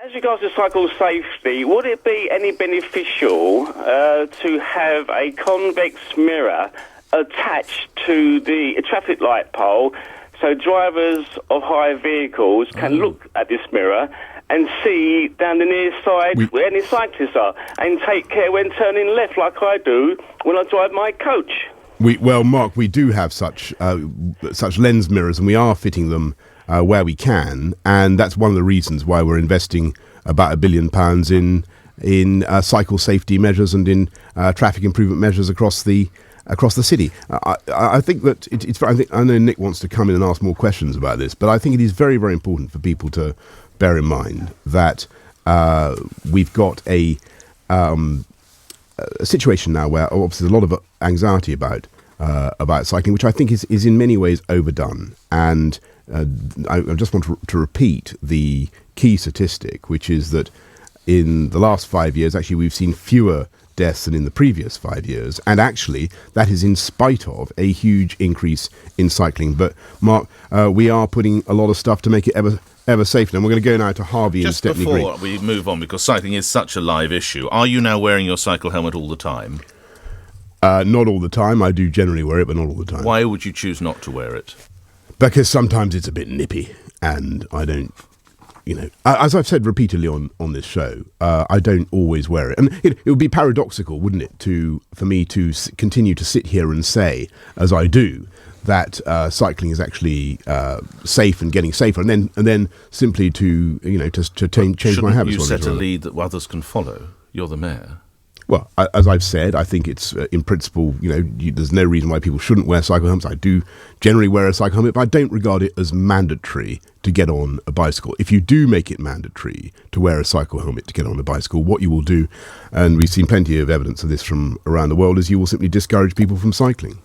As regards to cycle safety, would it be any beneficial to have a convex mirror attached to the traffic light pole so drivers of high vehicles can look at this mirror and see down the near side where any cyclists are and take care when turning left like I do when I drive my coach? Mark, we do have such lens mirrors, and we are fitting them where we can, and that's one of the reasons why we're investing about £1 billion in cycle safety measures and in traffic improvement measures across the city. I think that I know Nick wants to come in and ask more questions about this, but I think it is very, very important for people to bear in mind that we've got a situation now where obviously there's a lot of anxiety about cycling, which I think is in many ways overdone. And I just want to repeat the key statistic, which is that in the last 5 years, actually, we've seen fewer deaths than in the previous 5 years. And actually, that is in spite of a huge increase in cycling. But, Mark, we are putting a lot of stuff to make it ever safer. And we're going to go now to Harvey in Stepney Green. Just before we move on, because cycling is such a live issue, are you now wearing your cycle helmet all the time? Not all the time. I do generally wear it, but not all the time. Why would you choose not to wear it? Because sometimes it's a bit nippy, and I don't, as I've said repeatedly on this show, I don't always wear it. And it would be paradoxical, wouldn't it, for me to continue to sit here and say, as I do, that cycling is actually safe and getting safer, and then simply to change my habits. You set a lead that others can follow. You're the mayor. Well, as I've said, I think it's, in principle, there's no reason why people shouldn't wear cycle helmets. I do generally wear a cycle helmet, but I don't regard it as mandatory to get on a bicycle. If you do make it mandatory to wear a cycle helmet to get on a bicycle, what you will do, and we've seen plenty of evidence of this from around the world, is you will simply discourage people from cycling.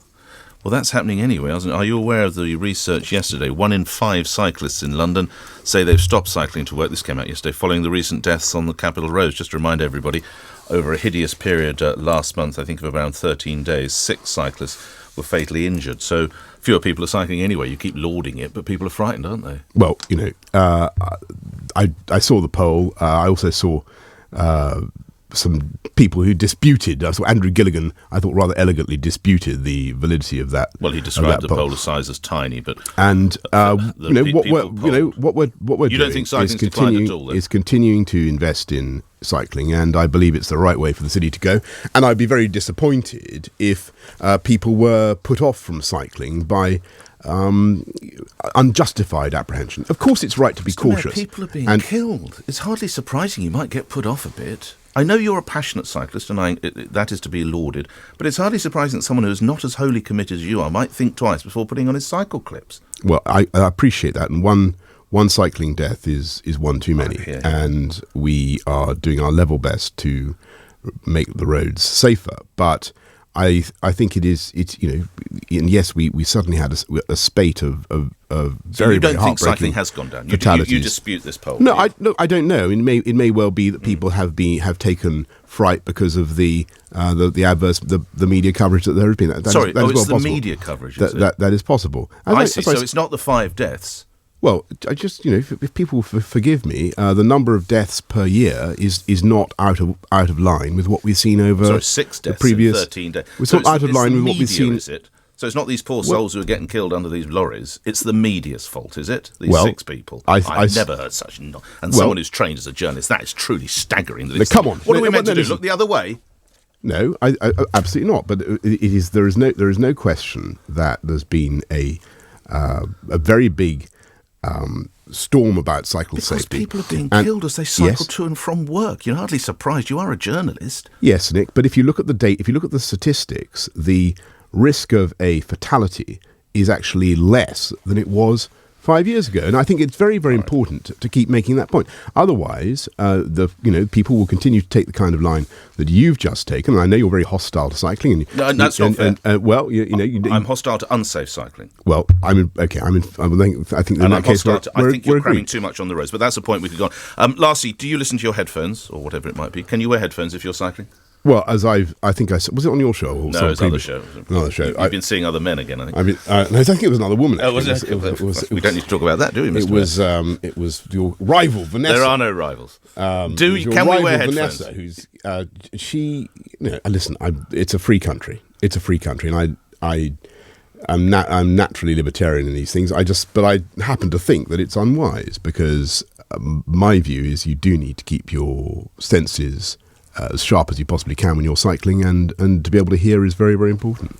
Well, that's happening anyway, isn't it? Are you aware of the research yesterday? 1 in 5 cyclists in London say they've stopped cycling to work. This came out yesterday, following the recent deaths on the capital roads. Just to remind everybody, over a hideous period last month, I think of around 13 days, 6 cyclists were fatally injured. So fewer people are cycling anyway. You keep lauding it, but people are frightened, aren't they? Well, I saw the poll. I also saw some people who disputed. I saw Andrew Gilligan, I thought, rather elegantly disputed the validity of that. Well, he described the poll size as tiny, but and what we're you don't think cycling's declined at all? Then? Is continuing to invest in cycling, and I believe it's the right way for the city to go. And I'd be very disappointed if people were put off from cycling by unjustified apprehension. Of course, it's right to be cautious. People are being killed. It's hardly surprising you might get put off a bit. I know you're a passionate cyclist, and that is to be lauded, but it's hardly surprising that someone who is not as wholly committed as you are might think twice before putting on his cycle clips. Well, I appreciate that, and one cycling death is one too many, and we are doing our level best to make the roads safer. But I think it's and yes, we certainly had a spate of very, you don't very think cycling has gone down? You dispute this poll? No, I don't know. It may well be that people have taken fright because of the adverse the media coverage that there has been. It's the media coverage. That is possible. I see. So it's not the 5 deaths. Well, I just if people forgive me, the number of deaths per year is not out of line with what we've seen over 6 deaths the previous in 13 days. It's not out of line with what we've seen. Is it? So it's not these poor souls who are getting killed under these lorries. It's the media's fault, is it? These 6 people. I've never heard such. Someone who's trained as a journalist, that is truly staggering. Come on, what are we meant to do? Look the other way? No, I absolutely not. But there is no question that there's been a very big storm about cycle safety. Because people are being killed as they cycle to and from work. You're hardly surprised. You are a journalist. Yes, Nick. But if you look at the data, if you look at the statistics, the risk of a fatality is actually less than it was 5 years ago, and I think it's very, very important to keep making that point. Otherwise, people will continue to take the kind of line that you've just taken. And I know you're very hostile to cycling. That's not fair. I'm hostile to unsafe cycling. Well, I think in that case, I think you're cramming too much on the roads. But that's a point we could go on. Lastly, do you listen to your headphones or whatever it might be? Can you wear headphones if you're cycling? Well, I think I said, was it on your show? Or No, it was another show. Another show. You've been seeing other men again, I think. No, I think it was another woman. Oh, was actually. it? We don't need to talk about that, do we, Mr. It was your rival, Vanessa. There are no rivals. Can we wear headphones? Vanessa, who's she? Listen, it's a free country. It's a free country, and I'm naturally libertarian in these things. But I happen to think that it's unwise because my view is you do need to keep your senses as sharp as you possibly can when you're cycling, and to be able to hear is very, very important.